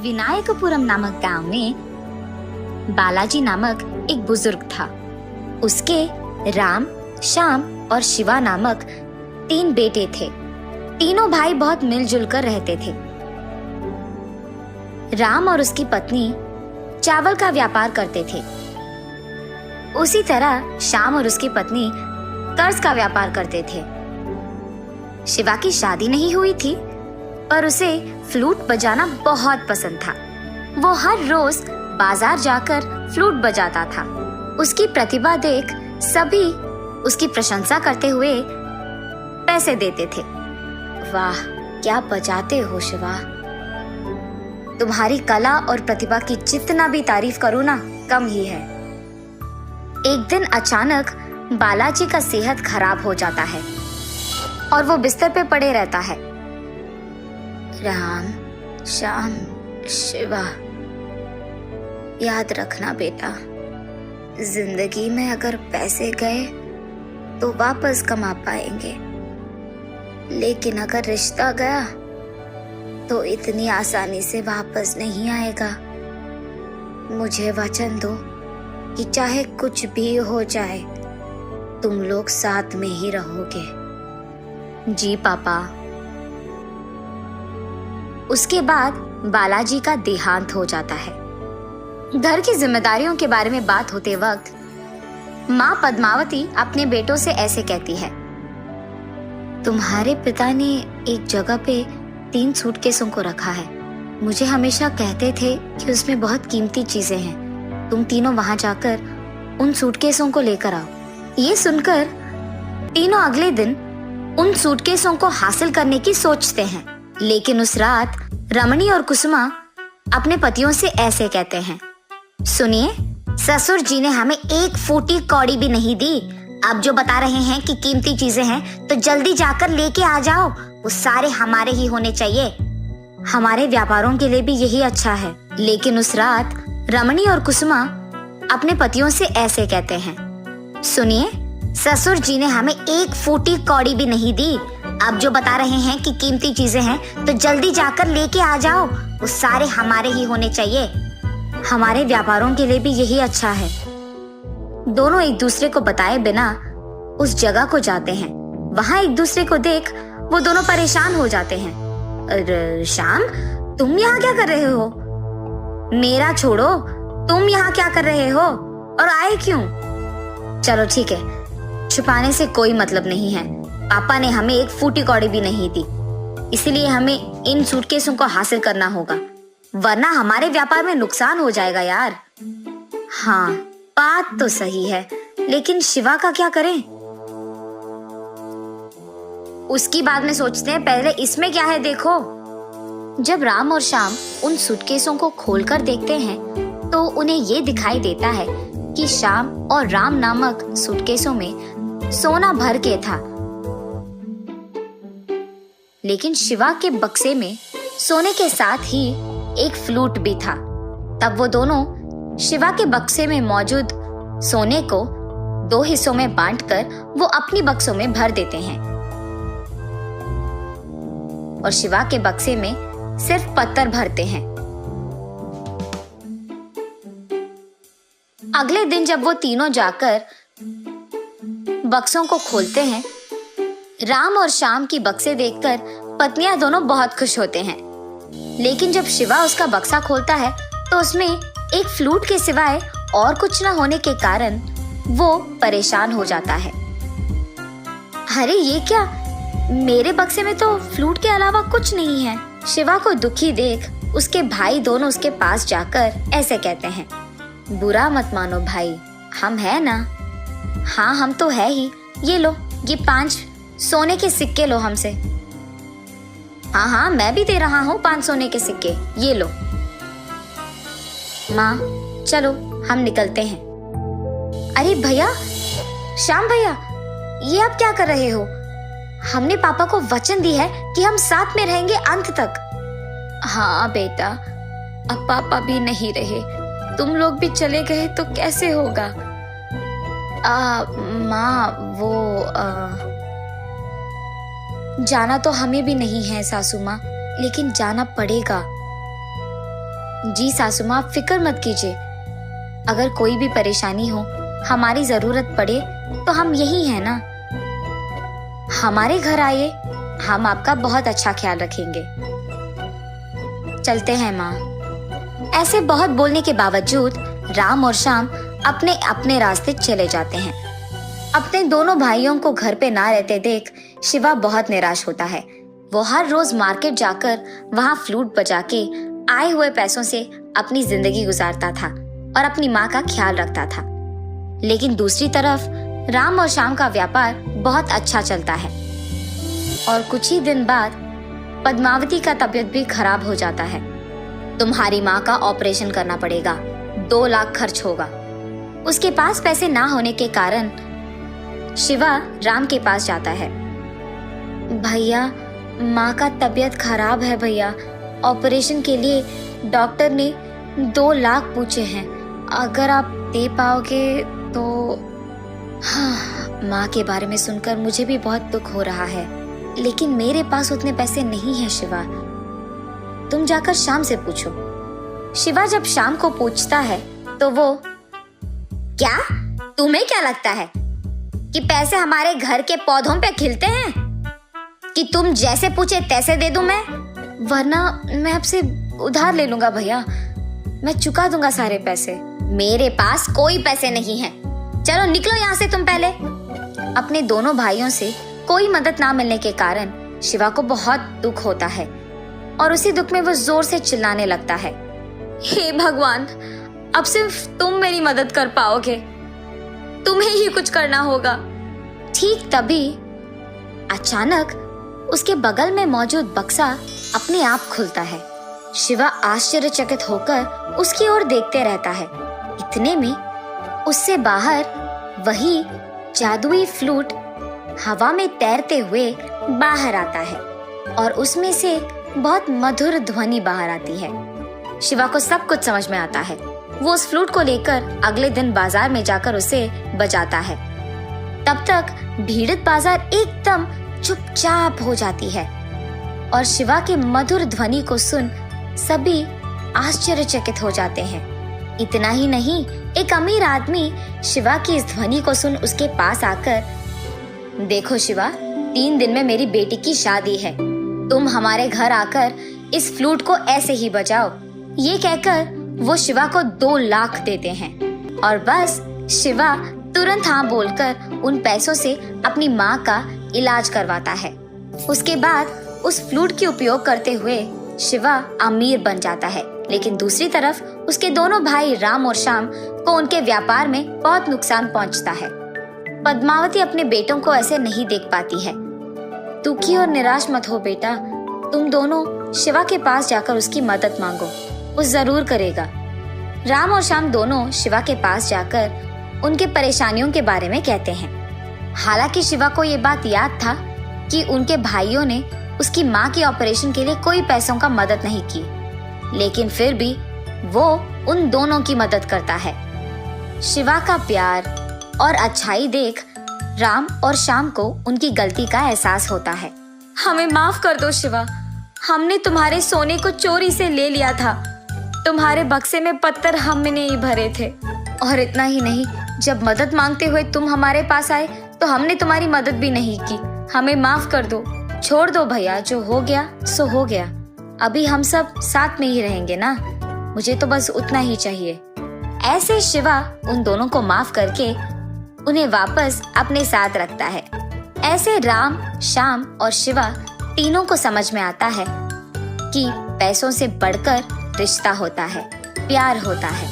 विनायकपुरम नामक गांव में बालाजी नामक एक बुजुर्ग था। उसके राम, श्याम और शिवा नामक 3 बेटे थे। तीनों भाई बहुत मिलजुल कर रहते थे। राम और उसकी पत्नी चावल का व्यापार करते थे। उसी तरह श्याम और उसकी पत्नी कर्ज का व्यापार करते थे। शिवा की शादी नहीं हुई थी, पर उसे फ्लूट बजाना बहुत पसंद था। वो हर रोज बाजार जाकर फ्लूट बजाता था। उसकी प्रतिभा देख सभी उसकी प्रशंसा करते हुए पैसे देते थे। वाह, क्या बजाते हो शिवा, तुम्हारी कला और प्रतिभा की जितना भी तारीफ करूं ना कम ही है। एक दिन अचानक बालाजी का सेहत खराब हो जाता है और वो बिस्तर पे पड़े रहता है। राम, श्याम, शिवा, याद रखना बेटा, जिंदगी में अगर पैसे गए तो वापस कमा पाएंगे, लेकिन अगर रिश्ता गया तो इतनी आसानी से वापस नहीं आएगा। मुझे वचन दो कि चाहे कुछ भी हो जाए तुम लोग साथ में ही रहोगे। जी पापा। उसके बाद बालाजी का देहांत हो जाता है। घर की जिम्मेदारियों के बारे में बात होते वक्त माँ पद्मावती अपने बेटों से ऐसे कहती है, तुम्हारे पिता ने एक जगह पे 3 सूटकेसों को रखा है। मुझे हमेशा कहते थे कि उसमें बहुत कीमती चीजें हैं। तुम तीनों वहां जाकर उन सूटकेसों को लेकर आओ। ये सुनकर तीनों अगले दिन उन सूटकेसों को हासिल करने की सोचते हैं। लेकिन उस रात रमणी और कुसुमा अपने पतियों से ऐसे कहते हैं, सुनिए, ससुर जी ने हमें 1 फूटी कौड़ी भी नहीं दी। अब जो बता रहे हैं कि कीमती चीजें हैं तो जल्दी जाकर लेके आ जाओ। वो सारे हमारे ही होने चाहिए। हमारे व्यापारों के लिए भी यही अच्छा है। लेकिन उस रात रमणी और कुसुमा अपने पतियों से ऐसे कहते हैं, सुनिए, ससुर जी ने हमें 1 फूटी कौड़ी भी नहीं दी। अब जो बता रहे हैं कि कीमती चीजें हैं तो जल्दी जाकर लेके आ जाओ। वो सारे हमारे ही होने चाहिए। हमारे व्यापारों के लिए भी यही अच्छा है। दोनों एक दूसरे को बताए बिना उस जगह को जाते हैं। वहां एक दूसरे को देख वो दोनों परेशान हो जाते हैं। अरे श्याम, तुम यहाँ क्या कर रहे हो? मेरा छोड़ो, तुम यहाँ क्या कर रहे हो और आए क्यों? चलो ठीक है, छुपाने से कोई मतलब नहीं है। पापा ने हमें 1 फूटी कौड़ी भी नहीं दी, इसीलिए हमें इन सूटकेसों को हासिल करना होगा, वरना हमारे व्यापार में नुकसान हो जाएगा यार। हाँ, बात तो सही है, लेकिन शिवा का क्या करें? उसकी बाद में सोचते हैं, पहले इसमें क्या है देखो। जब राम और श्याम उन सूटकेसों को खोलकर देखते हैं तो उन्हें ये दिखाई देता है कि श्याम और राम नामक सूटकेसों में सोना भर के था, लेकिन शिवा के बक्से में सोने के साथ ही एक फ्लूट भी था। तब वो दोनों शिवा के बक्से में मौजूद सोने को 2 हिस्सों में बांटकर वो अपनी बक्सों में भर देते हैं और शिवा के बक्से में सिर्फ पत्थर भरते हैं। अगले दिन जब वो तीनों जाकर बक्सों को खोलते हैं, राम और श्याम की बक्से देखकर पत्नियां दोनों बहुत खुश होते हैं। लेकिन जब शिवा उसका बक्सा खोलता है तो उसमें एक फ्लूट के सिवाय और कुछ न होने के कारण वो परेशान हो जाता है। अरे ये क्या, मेरे बक्से में तो फ्लूट के अलावा कुछ नहीं है। शिवा को दुखी देख उसके भाई दोनों उसके पास जाकर ऐसे कहते हैं, बुरा मत मानो भाई, हम है ना। हाँ, हम तो है ही। ये लो, ये 5 सोने के सिक्के लो हमसे। हाँ हाँ, मैं भी दे रहा हूँ 5 सोने के सिक्के, ये लो। माँ, चलो हम निकलते हैं। अरे भैया, श्याम भैया, ये आप क्या कर रहे हो? हमने पापा को वचन दी है कि हम साथ में रहेंगे अंत तक। हाँ बेटा, अब पापा भी नहीं रहे, तुम लोग भी चले गए तो कैसे होगा? माँ, वो जाना तो हमें भी नहीं है सासू माँ, लेकिन जाना पड़ेगा। जी सासू माँ, फिक्र मत कीजिए। अगर कोई भी परेशानी हो, हमारी जरूरत पड़े तो हम यही हैं ना। हमारे घर आइए, हम आपका बहुत अच्छा ख्याल रखेंगे। चलते हैं माँ। ऐसे बहुत बोलने के बावजूद राम और श्याम अपने अपने रास्ते चले जाते हैं। अपने दोनों भाइयों को घर पे ना रहते देख शिवा बहुत निराश होता है। वो हर रोज मार्केट जाकर वहाँ फ्लूट बजा के आए हुए पैसों से अपनी जिंदगी गुजारता था और अपनी माँ का ख्याल रखता था। लेकिन दूसरी तरफ राम और श्याम का व्यापार बहुत अच्छा चलता है और कुछ ही दिन बाद पद्मावती का तबीयत भी खराब हो जाता है। तुम्हारी माँ का ऑपरेशन करना पड़ेगा, 2 लाख खर्च होगा। उसके पास पैसे ना होने के कारण शिवा राम के पास जाता है। भैया, माँ का तबीयत खराब है भैया, ऑपरेशन के लिए डॉक्टर ने 2 लाख पूछे हैं, अगर आप दे पाओगे तो। हाँ, माँ के बारे में सुनकर मुझे भी बहुत दुख हो रहा है, लेकिन मेरे पास उतने पैसे नहीं हैं शिवा। तुम जाकर श्याम से पूछो। शिवा जब श्याम को पूछता है तो वो, क्या तुम्हें क्या लगता है कि पैसे हमारे घर के पौधों पे खिलते हैं कि तुम जैसे पूछे तैसे दे दूं मैं? वरना मैं आपसे उधार ले लूंगा भैया, मैं चुका दूंगा सारे पैसे। मेरे पास कोई पैसे नहीं हैं। चलो निकलो यहाँ से तुम पहले। अपने दोनों भाइयों से कोई मदद ना मिलने के कारण शिवा को बहुत दुख होता है और उसी दुख में वो जोर से चिल्लाने लगता है, हे भगवान, अब सिर्फ तुम मेरी मदद कर पाओगे, तुम्हें ही कुछ करना होगा। ठीक तभी अचानक उसके बगल में मौजूद बक्सा अपने आप खुलता है। शिवा आश्चर्यचकित होकर उसकी ओर देखते रहता है। इतने में उससे बाहर वही जादुई फ्लूट हवा में तैरते हुए बाहर आता है और उसमें से बहुत मधुर ध्वनि बाहर आती है। शिवा को सब कुछ समझ में आता है। वो उस फ्लूट को लेकर अगले दिन बाजार में जाकर उसे बजाता है। तब तक भीड़ित बाजार एकदम चुपचाप हो जाती है और शिवा के मधुर ध्वनि को सुन सभी आश्चर्यचकित हो जाते हैं। इतना ही नहीं, एक अमीर आदमी शिवा की इस ध्वनि को सुन उसके पास आकर, देखो शिवा, 3 दिन में मेरी बेटी की शादी है, तुम हमारे घर आकर इस फ्लूट को ऐसे ही बजाओ। ये कहकर वो शिवा को 2 लाख देते हैं और बस शिवा तुरंत हाँ बोलकर उन पैसों से अपनी माँ का इलाज करवाता है। उसके बाद उस फ्लूट की उपयोग करते हुए शिवा अमीर बन जाता है। लेकिन दूसरी तरफ उसके दोनों भाई राम और श्याम को उनके व्यापार में बहुत नुकसान पहुंचता है। पद्मावती अपने बेटों को ऐसे नहीं देख पाती है। दुखी और निराश मत हो बेटा, तुम दोनों शिवा के पास जाकर उसकी मदद मांगो, वो जरूर करेगा। राम और श्याम दोनों शिवा के पास जाकर उनके परेशानियों के बारे में कहते हैं। हालांकि शिवा को ये बात याद था कि उनके भाइयों ने उसकी माँ के ऑपरेशन के लिए कोई पैसों का मदद नहीं की, लेकिन फिर भी वो उन दोनों की मदद करता है। शिवा का प्यार और अच्छाई देख राम और श्याम को उनकी गलती का एहसास होता है। हमें माफ कर दो शिवा, हमने तुम्हारे सोने को चोरी से ले लिया था, तुम्हारे बक्से में पत्थर हमने ही भरे थे। और इतना ही नहीं, जब मदद मांगते हुए तुम हमारे पास आए तो हमने तुम्हारी मदद भी नहीं की, हमें माफ कर दो। छोड़ दो भैया, जो हो गया सो हो गया, अभी हम सब साथ में ही रहेंगे ना, मुझे तो बस उतना ही चाहिए। ऐसे शिवा उन दोनों को माफ करके उन्हें वापस अपने साथ रखता है। ऐसे राम, श्याम और शिवा तीनों को समझ में आता है कि पैसों से बढ़कर रिश्ता होता है, प्यार होता है।